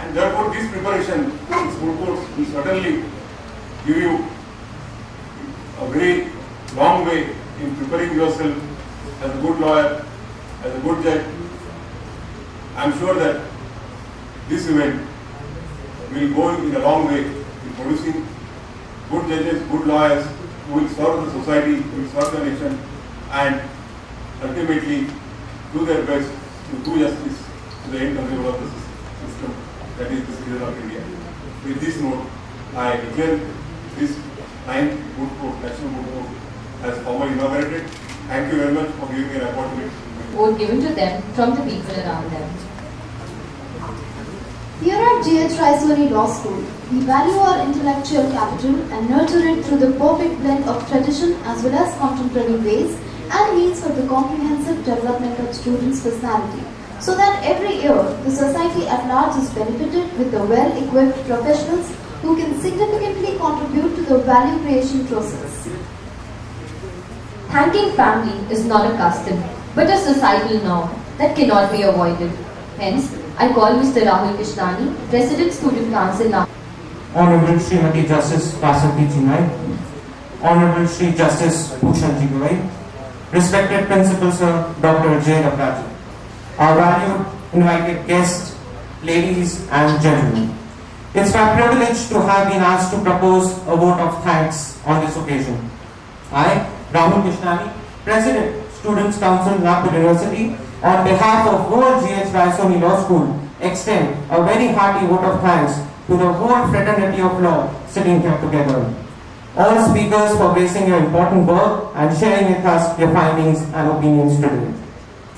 And therefore this preparation, these full course will certainly give you a very long way in preparing yourself as a good lawyer, as a good judge. I am sure that this event will go in a long way in producing good judges, good lawyers who will serve the society, who will serve the nation, and ultimately do their best to do justice to the end consumer of the system, that is the citizen of India. With this note, I declare this 9th Moot Court, National Moot Court, as formally inaugurated. Thank you very much for giving me an opportunity. Vote given to them from the people around them. Here at G.H. Raisoni Law School, we value our intellectual capital and nurture it through the perfect blend of tradition as well as contemporary ways and means for the comprehensive development of students' personality, so that every year the society at large is benefited with the well-equipped professionals who can significantly contribute to the value creation process. Thanking family is not a custom, but a societal norm that cannot be avoided. Hence, I call Mr. Rahul Kishnani, President Student Council now. Honorable Srimati Justice Vasanti Jinai, Honorable Sri Justice Bhushan Ji Gavai, respected Principal Sir Dr. J. Rabraj, our valued invited guests, ladies and gentlemen. It's my privilege to have been asked to propose a vote of thanks on this occasion. I, Rahul Kishnani, President, Students' Council, Nagpur University, on behalf of whole G.H. Raisoni Law School, extend a very hearty vote of thanks to the whole fraternity of law sitting here together. All speakers for gracing your important work and sharing with us your findings and opinions today.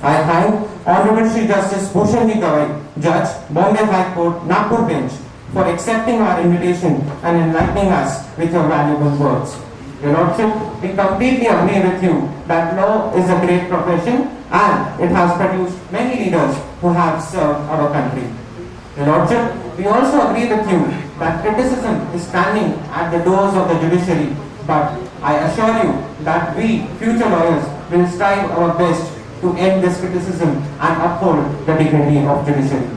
I thank Honorable Sri Justice Bhushan Ji Gavai, Judge, Bombay High Court, Nagpur Bench, for accepting our invitation and enlightening us with your valuable words. Your Lordship, we completely agree with you that law is a great profession and it has produced many leaders who have served our country. Your Lordship, we also agree with you that criticism is standing at the doors of the judiciary, but I assure you that we, future lawyers, will strive our best to end this criticism and uphold the dignity of judiciary.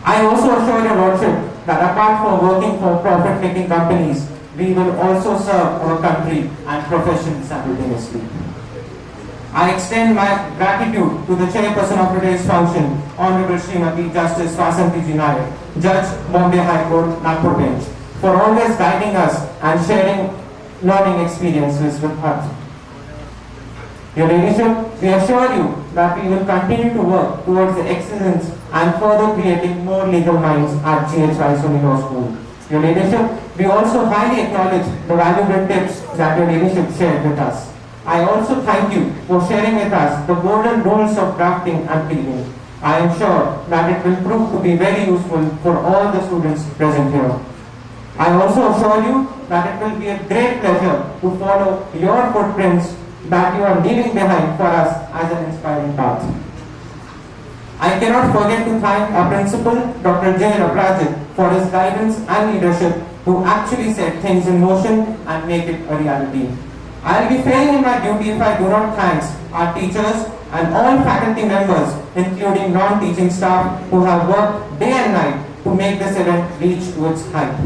I also assure your Lordship that apart from working for profit-making companies, we will also serve our country and profession simultaneously. I extend my gratitude to the chairperson of today's function, Honorable Srimati Justice Vasanti Ji Nayak, Judge, Bombay High Court, Nagpur Bench, for always guiding us and sharing learning experiences with us. Your Ladyship, we assure you that we will continue to work towards the excellence and further creating more legal minds at G.H. Raisoni Law School. Your Ladyship, we also highly acknowledge the valuable tips that your Ladyship shared with us. I also thank you for sharing with us the golden rules of drafting and pleading. I am sure that it will prove to be very useful for all the students present here. I also assure you that it will be a great pleasure to follow your footprints that you are leaving behind for us as an inspiring path. I cannot forget to thank our principal, Dr. J. Rabraj, for his guidance and leadership, who actually set things in motion and make it a reality. I will be failing in my duty if I do not thank our teachers and all faculty members, including non-teaching staff, who have worked day and night to make this event reach to its height.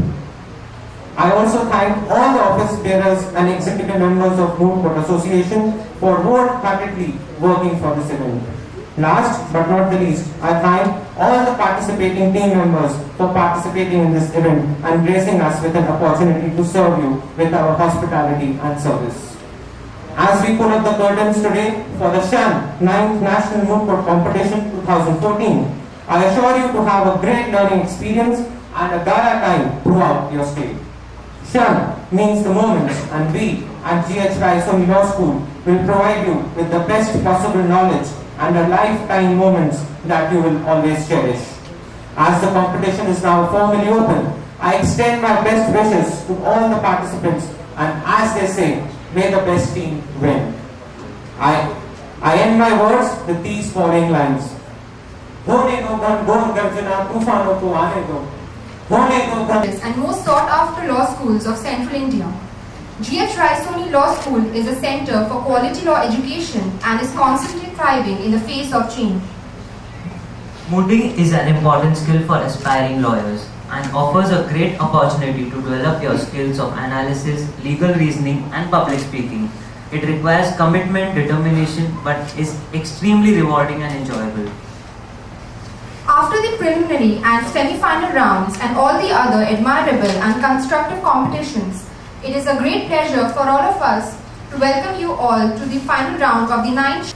I also thank all the office bearers and executive members of Moot Court Association for wholeheartedly working for this event. Last but not the least, I thank all the participating team members for participating in this event and gracing us with an opportunity to serve you with our hospitality and service. As we pull up the curtains today for the SHAN 9th National Moot Court Competition 2014, I assure you to have a great learning experience and a gala time throughout your stay. SHAN means the moments, and we at G.H. Raisoni Law School will provide you with the best possible knowledge and a lifetime moments that you will always cherish. As the competition is now formally open, I extend my best wishes to all the participants, and as they say, may the best team win. I end my words with these following lines. And most sought after law schools of Central India. G.H. Raisoni Law School is a center for quality law education and is constantly thriving in the face of change. Mooting is an important skill for aspiring lawyers and offers a great opportunity to develop your skills of analysis, legal reasoning, and public speaking. It requires commitment, determination, but is extremely rewarding and enjoyable. After the preliminary and semi-final rounds and all the other admirable and constructive competitions, it is a great pleasure for all of us to welcome you all to the final round of the 9th.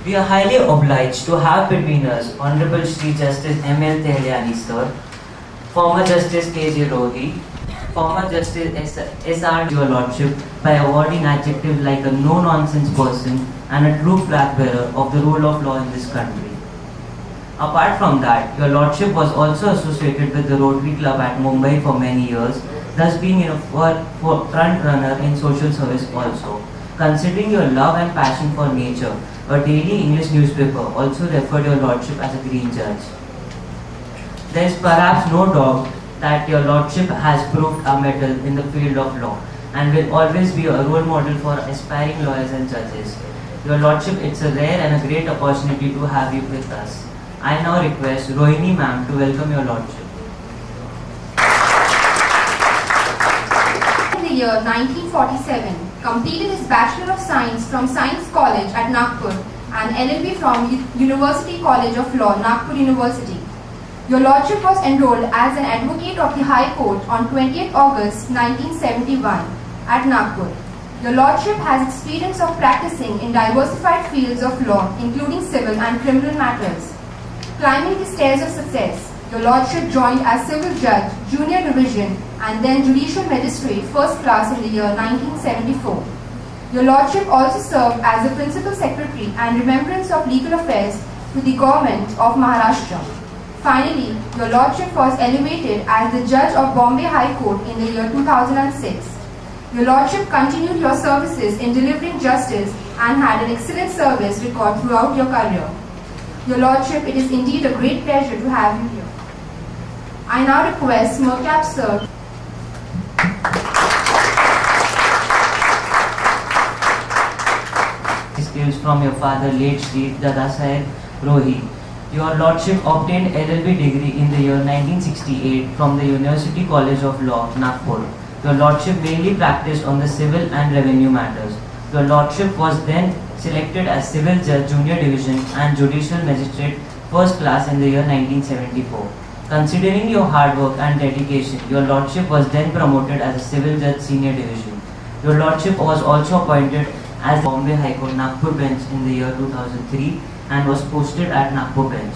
We are highly obliged to have between us Honorable Shri Justice M.L. Tehliani Sir, former Justice K.J. Rohi, former Justice S.R. Your Lordship by awarding adjectives like a no-nonsense person and a true flag bearer of the rule of law in this country. Apart from that, Your Lordship was also associated with the Rotary Club at Mumbai for many years, thus being a front runner in social service also. Considering your love and passion for nature, a daily English newspaper also referred Your Lordship as a green judge. There is perhaps no doubt that Your Lordship has proved a medal in the field of law and will always be a role model for aspiring lawyers and judges. Your Lordship, it's a rare and a great opportunity to have you with us. I now request Rohini ma'am to welcome Your Lordship. In the year 1947, completed his Bachelor of Science from Science College at Nagpur and LLB from University College of Law, Nagpur University. Your Lordship was enrolled as an advocate of the High Court on 20th August 1971 at Nagpur. Your Lordship has experience of practicing in diversified fields of law, including civil and criminal matters. Climbing the stairs of success, Your Lordship joined as Civil Judge, Junior Division, and then Judicial Magistrate, First Class in the year 1974. Your Lordship also served as the Principal Secretary and Remembrance of Legal Affairs to the Government of Maharashtra. Finally, Your Lordship was elevated as the Judge of Bombay High Court in the year 2006. Your Lordship continued your services in delivering justice and had an excellent service record throughout your career. Your Lordship, it is indeed a great pleasure to have you here. I now request Mercap Sir. Skills from your father, late Shri Dadasaheb Rohi. Your Lordship obtained LLB degree in the year 1968 from the University College of Law, Nagpur. Your Lordship mainly practiced on the civil and revenue matters. Your Lordship was then selected as Civil Judge, Junior Division and Judicial Magistrate, First Class in the year 1974. Considering your hard work and dedication, Your Lordship was then promoted as a Civil Judge, Senior Division. Your Lordship was also appointed as Bombay High Court Nagpur Bench in the year 2003 and was posted at Nagpur Bench.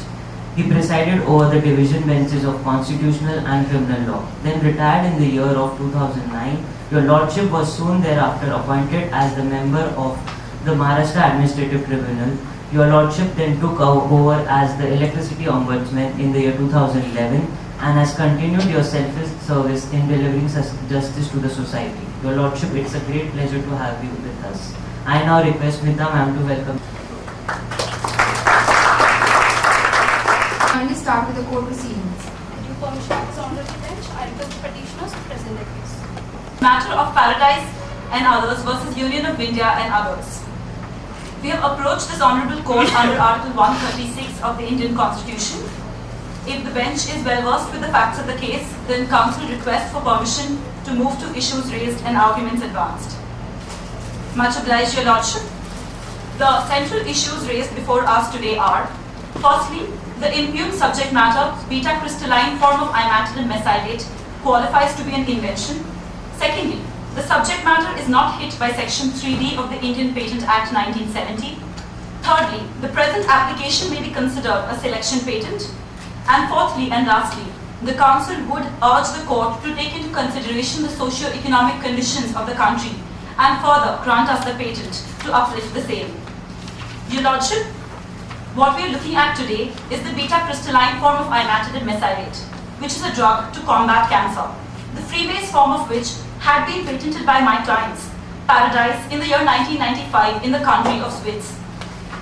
He presided over the division benches of Constitutional and Criminal Law. Then retired in the year of 2009, Your Lordship was soon thereafter appointed as the member of the Maharashtra Administrative Tribunal. Your Lordship then took over as the Electricity Ombudsman in the year 2011 and has continued your selfless service in delivering justice to the society. Your Lordship, it's a great pleasure to have you with us. I now request Smita ma'am to welcome. Kindly start with the court proceedings. With your permission of this honorable bench, I request the petitioners to present their case. Matter of Paradise and others versus Union of India and others. We have approached this honorable court under Article 136 of the Indian Constitution. If the bench is well versed with the facts of the case, then counsel requests for permission to move to issues raised and arguments advanced. Much obliged, Your Lordship. The central issues raised before us today are: firstly, the impugned subject matter, beta crystalline form of imatidine mesylate, qualifies to be an invention. Secondly, the subject matter is not hit by Section 3D of the Indian Patent Act 1970. Thirdly, the present application may be considered a selection patent. And fourthly and lastly, the Council would urge the Court to take into consideration the socio-economic conditions of the country and further grant us the patent to uplift the same. Your Lordship, what we are looking at today is the beta crystalline form of imatidine mesylate, which is a drug to combat cancer, the freebase form of which had been patented by my clients, Paradise, in the year 1995 in the country of Swiss.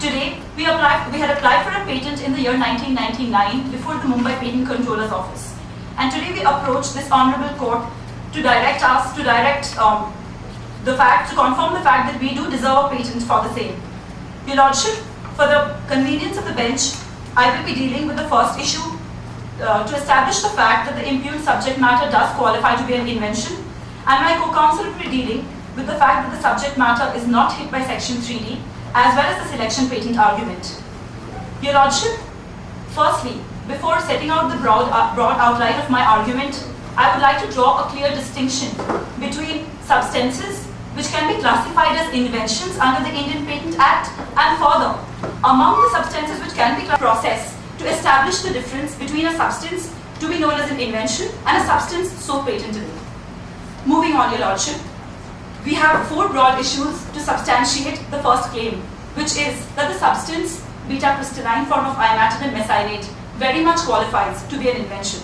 Today, we had applied for a patent in the year 1999 before the Mumbai Patent Controller's Office. And today we approach this honorable court to direct us, to confirm the fact that we do deserve a patent for the same. Your Lordship, for the convenience of the bench, I will be dealing with the first issue to establish the fact that the impugned subject matter does qualify to be an invention, and my co-counsel will be dealing with the fact that the subject matter is not hit by section 3D, as well as the selection patent argument. Your Lordship, firstly, before setting out the broad outline of my argument, I would like to draw a clear distinction between substances which can be classified as inventions under the Indian Patent Act, and further, among the substances which can be processed to establish the difference between a substance to be known as an invention and a substance so patentable. Moving on, Your Lordship, we have 4 broad issues to substantiate the first claim, which is that the substance beta-crystalline form of imatinib mesylate very much qualifies to be an invention.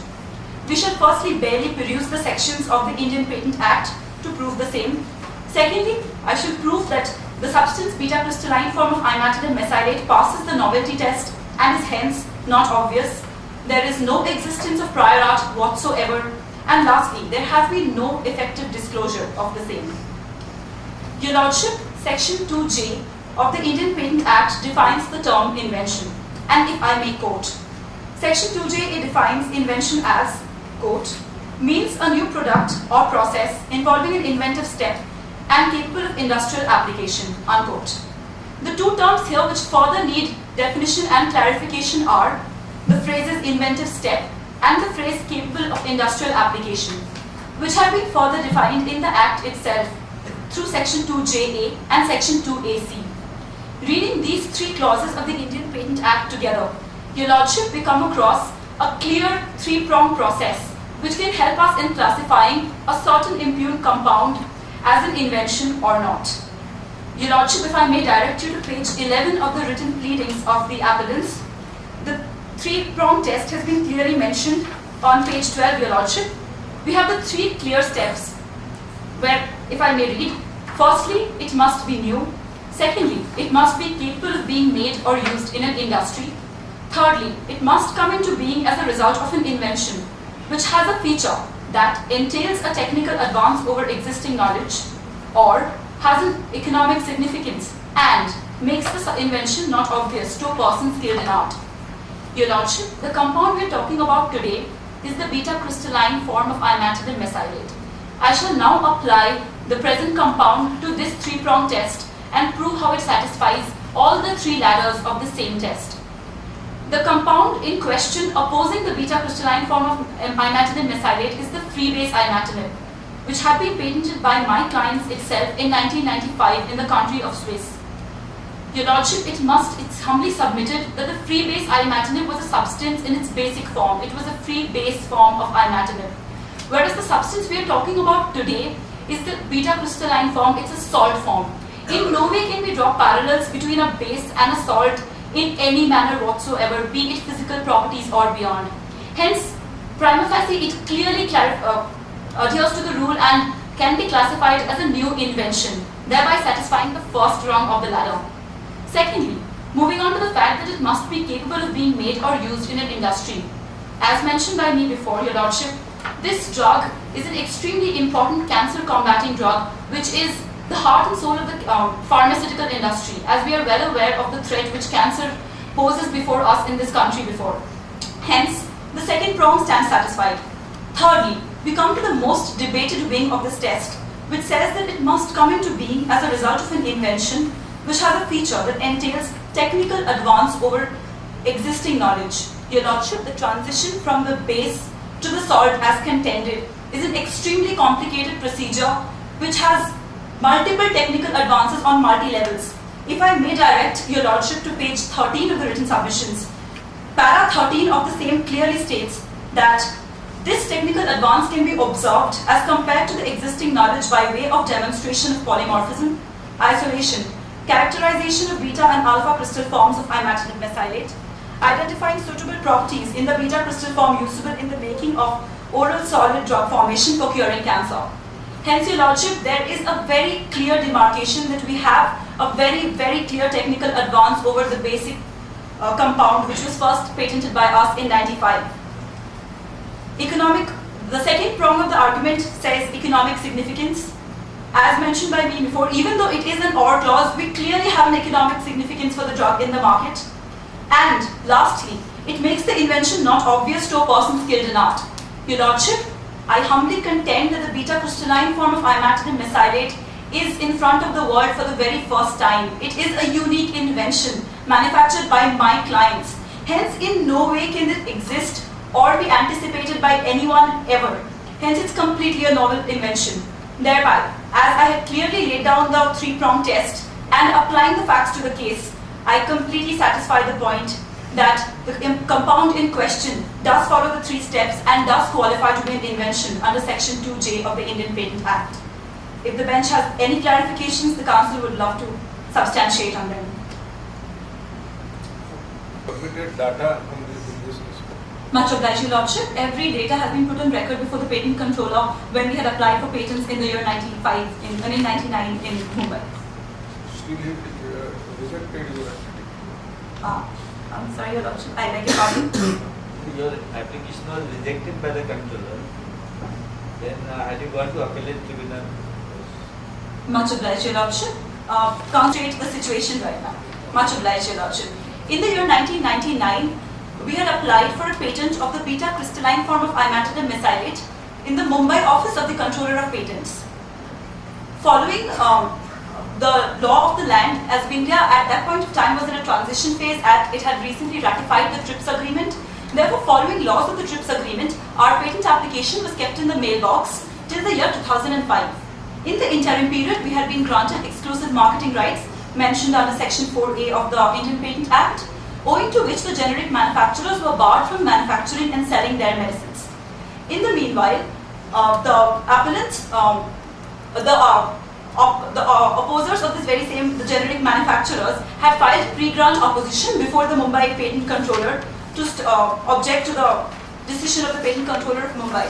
We shall firstly barely peruse the sections of the Indian Patent Act to prove the same. Secondly, I shall prove that the substance beta-crystalline form of imatinib mesylate passes the novelty test and is hence not obvious. There is no existence of prior art whatsoever. And lastly, there has been no effective disclosure of the same. Your Lordship, Section 2J of the Indian Patent Act defines the term invention. And if I may quote, Section 2J defines invention as, quote, means a new product or process involving an inventive step and capable of industrial application, unquote. The 2 terms here which further need definition and clarification are the phrases inventive step and the phrase capable of industrial application, which have been further defined in the Act itself through Section 2JA and Section 2AC. Reading these 3 clauses of the Indian Patent Act together, Your Lordship, we come across a clear 3-pronged process which can help us in classifying a certain impugned compound as an invention or not. Your Lordship, if I may direct you to page 11 of the written pleadings of the appellants, the 3-pronged test has been clearly mentioned on page 12, Your Lordship. We have the 3 clear steps where, if I may read, firstly, it must be new. Secondly, it must be capable of being made or used in an industry. Thirdly, it must come into being as a result of an invention, which has a feature that entails a technical advance over existing knowledge, or has an economic significance and makes the invention not obvious to a person skilled in art. Your Lordship, the compound we are talking about today is the beta-crystalline form of imatinib mesylate. I shall now apply the present compound to this 3-pronged test and prove how it satisfies all the 3 ladders of the same test. The compound in question opposing the beta-crystalline form of imatinib mesylate is the free-base imatinib, which had been patented by my clients itself in 1995 in the country of Swiss. Your Lordship, it's humbly submitted that the free-base imatinib was a substance in its basic form. It was a free-base form of imatinib. Whereas the substance we are talking about today is the beta-crystalline form. It's a salt form. In no way can we draw parallels between a base and a salt in any manner whatsoever, be it physical properties or beyond. Hence, prima facie, it clearly adheres to the rule and can be classified as a new invention, thereby satisfying the first rung of the ladder. Secondly, moving on to the fact that it must be capable of being made or used in an industry. As mentioned by me before, Your Lordship, this drug is an extremely important cancer combating drug, which is the heart and soul of the pharmaceutical industry, as we are well aware of the threat which cancer poses before us in this country before. Hence, the second prong stands satisfied. Thirdly, we come to the most debated wing of this test, which says that it must come into being as a result of an invention which has a feature that entails technical advance over existing knowledge. Your Lordship, the transition from the base to the salt as contended is an extremely complicated procedure which has multiple technical advances on multi-levels. If I may direct Your Lordship to page 13 of the written submissions, para 13 of the same clearly states that this technical advance can be observed as compared to the existing knowledge by way of demonstration of polymorphism, isolation, characterization of beta and alpha crystal forms of imatinib mesylate, identifying suitable properties in the beta crystal form usable in the making of oral solid drug formation for curing cancer. Hence, Your Lordship, there is a very clear demarcation that we have a very, very clear technical advance over the basic compound which was first patented by us in 95. The second prong of the argument says economic significance. As mentioned by me before, even though it is an OR clause, we clearly have an economic significance for the drug in the market. And lastly, it makes the invention not obvious to a person skilled in art. Your Lordship, I humbly contend that the beta crystalline form of imatidine mesylate is in front of the world for the very first time. It is a unique invention manufactured by my clients. Hence, in no way can it exist or be anticipated by anyone ever. Hence, it's completely a novel invention. Thereby, as I had clearly laid down the three-pronged test and applying the facts to the case, I completely satisfy the point that the compound in question does follow the three steps and does qualify to be an invention under Section 2J of the Indian Patent Act. If the bench has any clarifications, the council would love to substantiate on them. Submitted data from this list. Much obliged, Your Lordship. Every data has been put on record before the patent controller when we had applied for patents in the year 1999 in Mumbai. Still rejected your activity. I'm sorry, Your Lordship. I beg your pardon. Your application was rejected by the controller. Then had you gone to appellate tribunal? Much obliged, Your Lordship. Concentrate the situation right now. Much obliged, Your Lordship. In the year 1999, we had applied for a patent of the beta crystalline form of imatidine mesylate in the Mumbai office of the Controller of Patents. Following the law of the land, as India at that point of time was in a transition phase as it had recently ratified the TRIPS agreement. Therefore, following laws of the TRIPS agreement, our patent application was kept in the mailbox till the year 2005. In the interim period, we had been granted exclusive marketing rights mentioned under Section 4A of the Indian Patent Act, owing to which the generic manufacturers were barred from manufacturing and selling their medicines. In the meanwhile, the appellants, the opposers of this very same the generic manufacturers had filed pre-grant opposition before the Mumbai Patent Controller to object to the decision of the Patent Controller of Mumbai.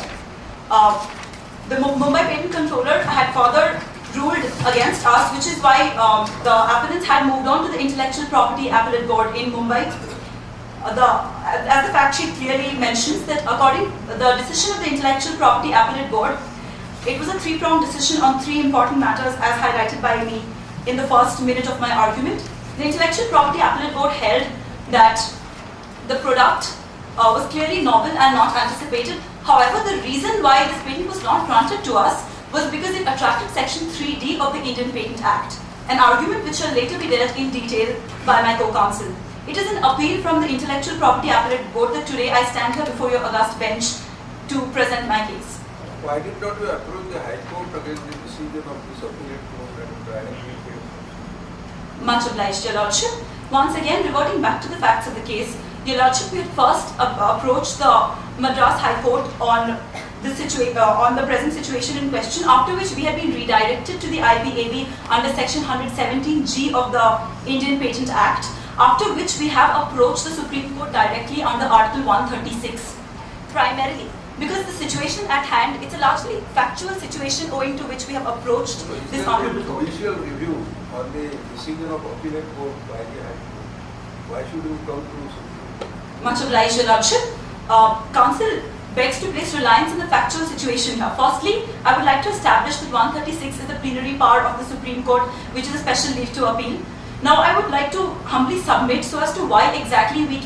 The Mumbai Patent Controller had further ruled against us, which is why the appellants had moved on to the Intellectual Property Appellate Board in Mumbai. As the fact sheet clearly mentions that according to the decision of the Intellectual Property Appellate Board, it was a three-pronged decision on three important matters as highlighted by me in the first minute of my argument. The Intellectual Property Appellate Board held that the product was clearly novel and not anticipated. However, the reason why this patent was not granted to us was because it attracted Section 3D of the Indian Patent Act, an argument which shall later be dealt in detail by my co-counsel. It is an appeal from the Intellectual Property Appellate Board that today I stand here before your august bench to present my case. Why did not you approach the High Court against the decision of this appellate court and try and make it? Much obliged, Your Lordship. Once again, reverting back to the facts of the case, Your Lordship, we had first approached the Madras High Court on the present situation in question, after which we had been redirected to the IPAB under Section 117G of the Indian Patent Act, after which we have approached the Supreme Court directly under Article 136. Primarily, because the situation at hand, it's a largely factual situation owing to which we have approached this Honourable Court. Judicial review on the decision of appellate court by the High Court. Why should you come to Supreme Court? Much obliged, Your Lordship. Counsel begs to place reliance on the factual situation here. Firstly, I would like to establish that 136 is the plenary power of the Supreme Court, which is a special leave to appeal. Now, I would like to humbly submit so as to why exactly we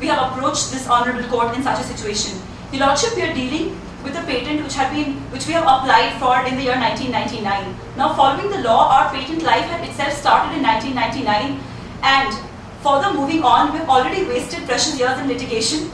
have approached this Honourable Court in such a situation. Your Lordship, we are dealing with a patent which we have applied for in the year 1999. Now, following the law, our patent life had itself started in 1999, and further moving on, we've already wasted precious years in litigation.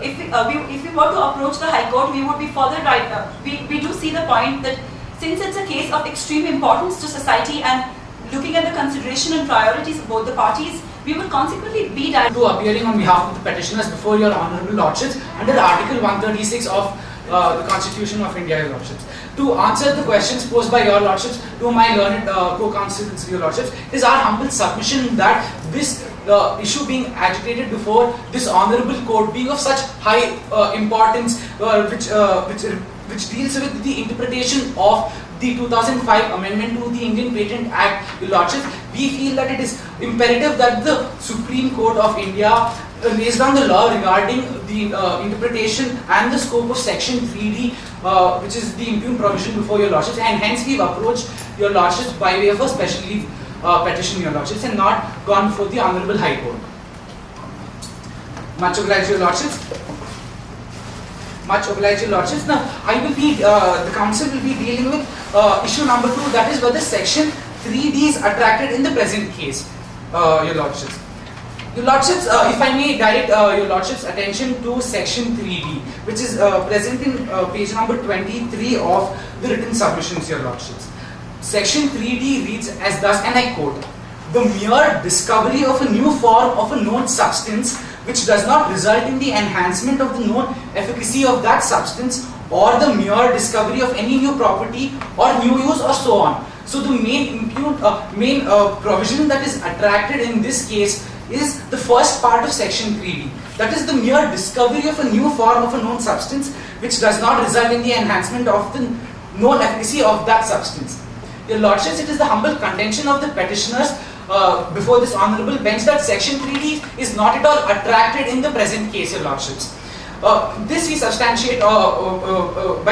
If we were to approach the High Court, we would be further right. We do see the point that since it's a case of extreme importance to society and looking at the consideration and priorities of both the parties, we would consequently be to appearing on behalf of the petitioners before your Honourable Lordships under Article 136 of the Constitution of India, Your Lordships. To answer the questions posed by Your Lordships to my learned co-counsels, Your Lordships, is our humble submission that this issue being agitated before this Honourable Court being of such high importance, which deals with the interpretation of the 2005 amendment to the Indian Patent Act, Your Lordships, we feel that it is imperative that the Supreme Court of India lays down the law regarding the interpretation and the scope of Section 3D, which is the impugned provision before Your Lordships, and hence we've approached Your Lordships by way of a special leave petition, Your Lordships, and not gone before the Honourable High Court. Much obliged, your lordships. Much obliged, your lordships. Now, I will be, the council will be dealing with issue number 2, that is whether section 3D is attracted in the present case, your lordships. Your lordships, if I may direct your lordships' attention to section 3D, which is present in page number 23 of the written submissions, your lordships. Section 3D reads as thus, and I quote, "The mere discovery of a new form of a known substance which does not result in the enhancement of the known efficacy of that substance, or the mere discovery of any new property or new use," or so on. So the main provision that is attracted in this case is the first part of section 3D. That is the mere discovery of a new form of a known substance which does not result in the enhancement of the known efficacy of that substance. Your lordships, it is the humble contention of the petitioners before this honourable bench that section 3D is not at all attracted in the present case, your lordships. This we substantiate by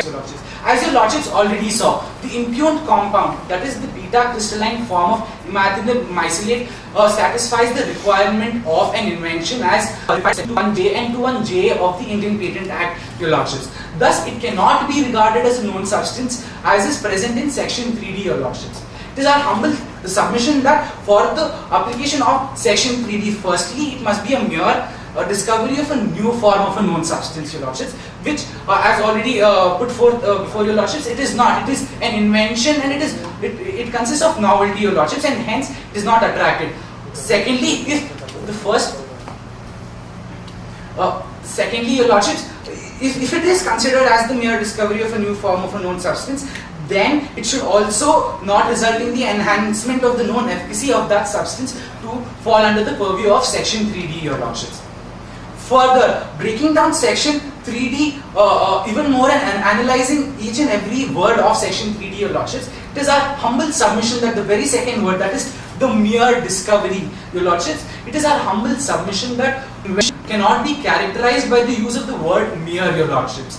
your lordships. As your lordships already saw, the impugned compound, that is the beta crystalline form of imatinib myceliate, satisfies the requirement of an invention as 21J and 21JA of the Indian Patent Act, your lordships. Thus, it cannot be regarded as a known substance as is present in section 3D, your lordships. It is our humble submission that for the application of section 3D, firstly, it must be a mere discovery of a new form of a known substance, your lordships, which as already put forth before your lordships, it is not. It is an invention, and it consists of novelty, your lordships, and hence it is not attracted. Secondly, secondly, your lordships, if it is considered as the mere discovery of a new form of a known substance, then it should also not result in the enhancement of the known efficacy of that substance to fall under the purview of section 3D, your lordships. Further, breaking down section 3D even more and analyzing each and every word of section 3D, your lordships, it is our humble submission that the very second word, that is the mere discovery, your lordships, it is our humble submission that invention cannot be characterized by the use of the word mere, your lordships.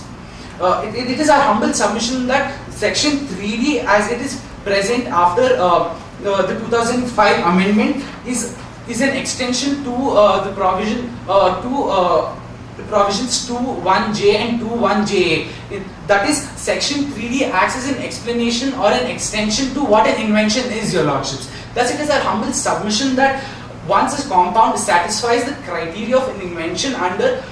It is our humble submission that section 3D, as it is present after the 2005 amendment, is an extension to the provisions 2(1)J and 2(1)JA. That is, section 3D acts as an explanation or an extension to what an invention is, your lordships. Thus, it is our humble submission that once a compound satisfies the criteria of an invention under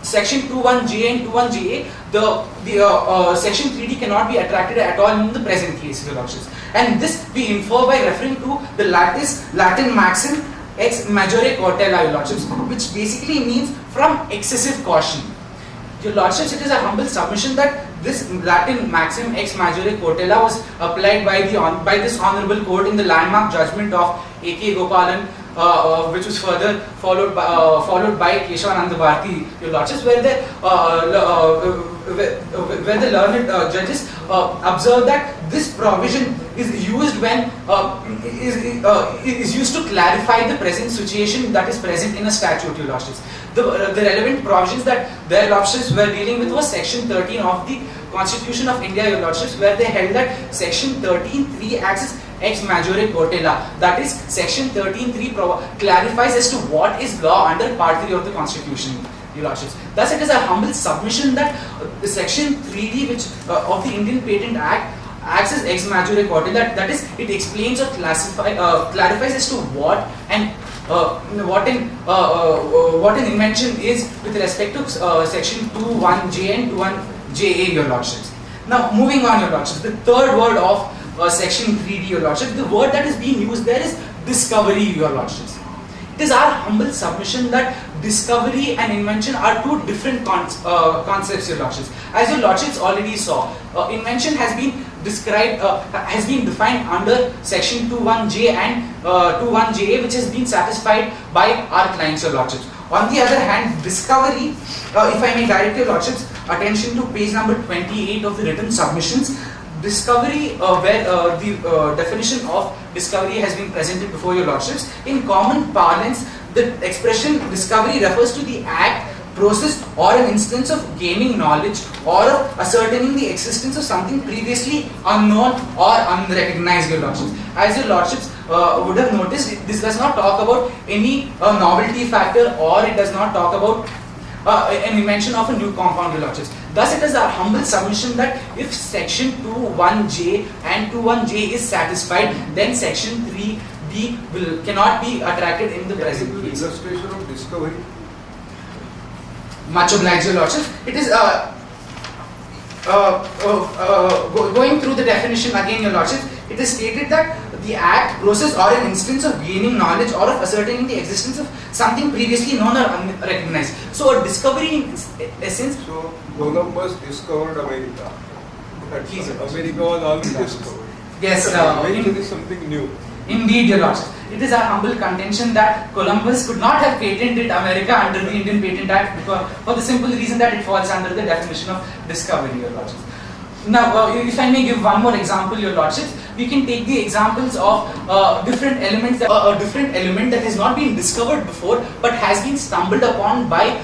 section 2(1)J and 2(1)JA, the section 3D cannot be attracted at all in the present case, your lordships. And this we infer by referring to the Latin maxim ex majore cautela, your lordships, which basically means from excessive caution. Your lordships, it is a humble submission that this Latin maxim ex majore cautela was applied by this honourable court in the landmark judgment of A.K. Gopalan, which was further followed by Keshavananda Bharati, your lordships, where the learned judges observed that this provision is used when is used to clarify the present situation that is present in a statute, your lordships. The relevant provisions that their lordships were dealing with was section 13 of the Constitution of India, your lordships, where they held that section 13(3) acts as ex majore cautela. That is, section 13(3) clarifies as to what is law under part 3 of the Constitution, your lordships. Thus, it is a humble submission that the section 3D which of the Indian Patent Act acts as ex majore cautela. That is, it explains or clarifies as to what an invention is with respect to section 2(1)J and 2(1)JA, your lordships. Now, moving on, your lordships, the third word of section 3D, your lordships, the word that is being used there is discovery, your lordships. It is our humble submission that discovery and invention are two different concepts, your lordships. As your lordships already saw, invention has been described, has been defined under section 2(1)J and 2(1)JA, which has been satisfied by our clients, your lordships. On the other hand, discovery, if I may direct your lordships' attention to page number 28 of the written submissions, discovery, where the definition of discovery has been presented before your lordships. In common parlance, the expression discovery refers to the act, process, or an instance of gaining knowledge or of ascertaining the existence of something previously unknown or unrecognized, your lordships. As your lordships would have noticed, this does not talk about any novelty factor, or it does not talk about an invention of a new compound, your lordships. Thus, it is our humble submission that if section 2(1)J and 2(1)J is satisfied, then section 3D cannot be attracted in the present case. Illustration of discovery. Much obliged, your lordships. It is going through the definition again, your lordships. It is stated that the act, process, or an instance of gaining knowledge or of ascertaining the existence of something previously known or unrecognized. So, a discovery in essence. So, Columbus discovered America. But Please, America was already discovered. Yes, Invention is something new. Indeed, your lordships. It is our humble contention that Columbus could not have patented America under the Indian Patent Act because, for the simple reason that it falls under the definition of discovery, your lordships. Now, if I may give one more example, your lordships, we can take the examples of different elements, a different element that has not been discovered before but has been stumbled upon by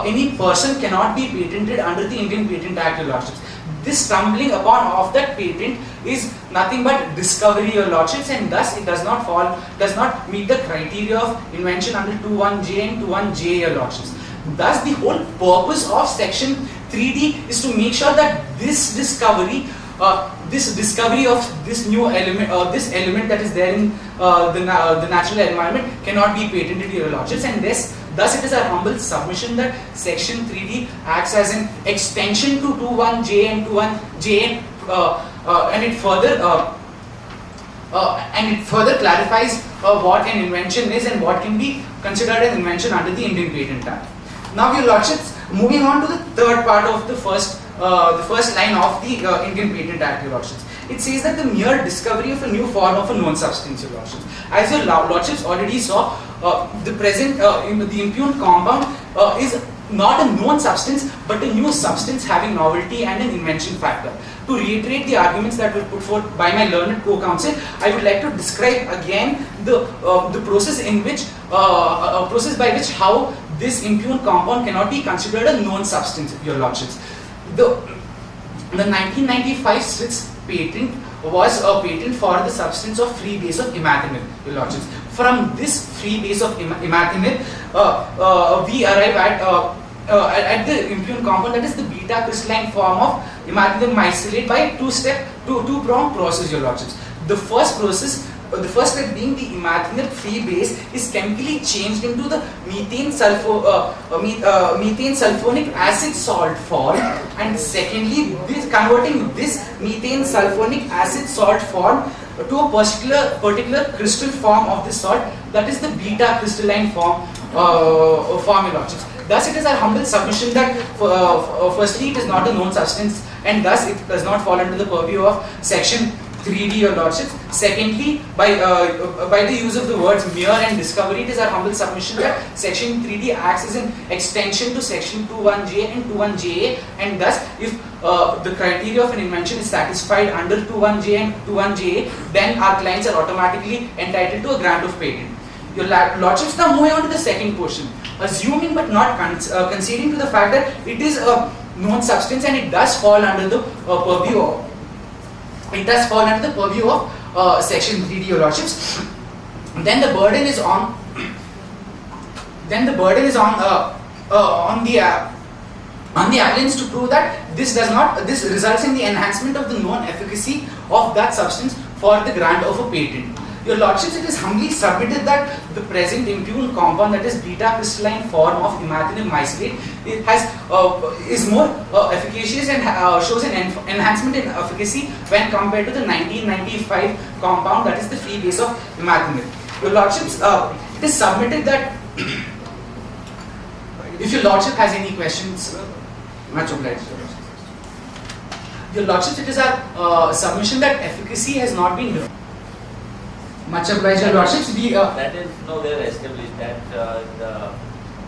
any person cannot be patented under the Indian Patent Act, your lordships. This stumbling upon of that patent is nothing but discovery, your lordships, and thus it does not meet the criteria of invention under 2(1)J and 2(1)J, your lordships. Thus, the whole purpose of section 3D is to make sure that this discovery of this new element, this element that is there in the natural environment cannot be patented, your lordships, and thus it is our humble submission that section 3D acts as an extension to 2(1)J and 2(1)J, and it further clarifies what an invention is and what can be considered an invention under the Indian Patent Act. Now, your lordships, moving on to the third part of the first line of the Indian Patent Act, your lordships. It says that the mere discovery of a new form of a known substance, your lordships. As your lordships already saw, the present the impugned compound is not a known substance but a new substance having novelty and an invention factor. To reiterate the arguments that were put forth by my learned co-counsel, I would like to describe again the process in which process by which how this impugned compound cannot be considered a known substance, your lordships. The 1995 Swiss patent was a patent for the substance of free base of imatinib, your lordships. From this free base of imatinib, we arrive at the impugned compound, that is the beta crystalline form of imatinib myceliate by two-pronged process, your lordships. The first step being the imatinib free base is chemically changed into the methane sulfonic acid salt form, and secondly, converting this methane sulfonic acid salt form to a particular crystal form of this salt, that is the beta crystalline form, your lordships. Thus, it is our humble submission that firstly, it is not a known substance, and thus it does not fall under the purview of section 3D, your lordships. Secondly, by the use of the words mere and discovery, it is our humble submission that section 3D acts as an extension to section 2(1)J and 2(1)JA, and thus if the criteria of an invention is satisfied under 2(1)J and 2(1)JA, then our clients are automatically entitled to a grant of patent. Your lordships, now moving on to the second portion. Assuming but not conceding to the fact that it is a known substance and it does fall under the purview of section 3D, your lordships, then the burden is on the applicants to prove that this results in the enhancement of the known efficacy of that substance for the grant of a patent. Your lordships, it is humbly submitted that the present impugned compound, that is beta crystalline form of imatinib myceliate, is more efficacious and shows an enhancement in efficacy when compared to the 1995 compound, that is the free base of imatinib. Your lordships, it is submitted that if your lordship has any questions, much obliged. Your lordships, it is our submission that efficacy has not been given. Much obliged, your lordships. That is nowhere established that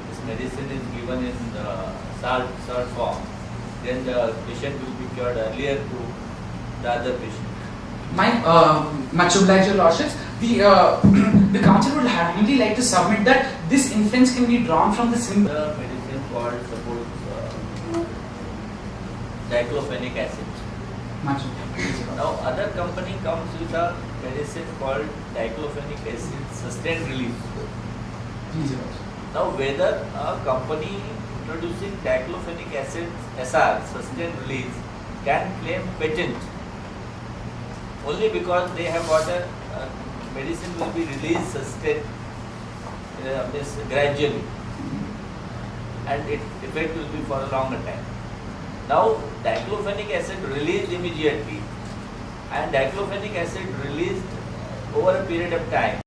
this medicine is given in salt form. Then the patient will be cured earlier to the other patient. Much obliged, your lordships. The council would humbly like to submit that this inference can be drawn from the simple medicine called suppose diclofenic acid. Matching. Now other company comes with a medicine called diclofenic acid sustained release. Now whether a company introducing diclofenic acid SR sustained release can claim patent only because they have got a medicine will be released sustained means gradually and its effect will be for a longer time. Now diclofenic acid released immediately and diclofenic acid released over a period of time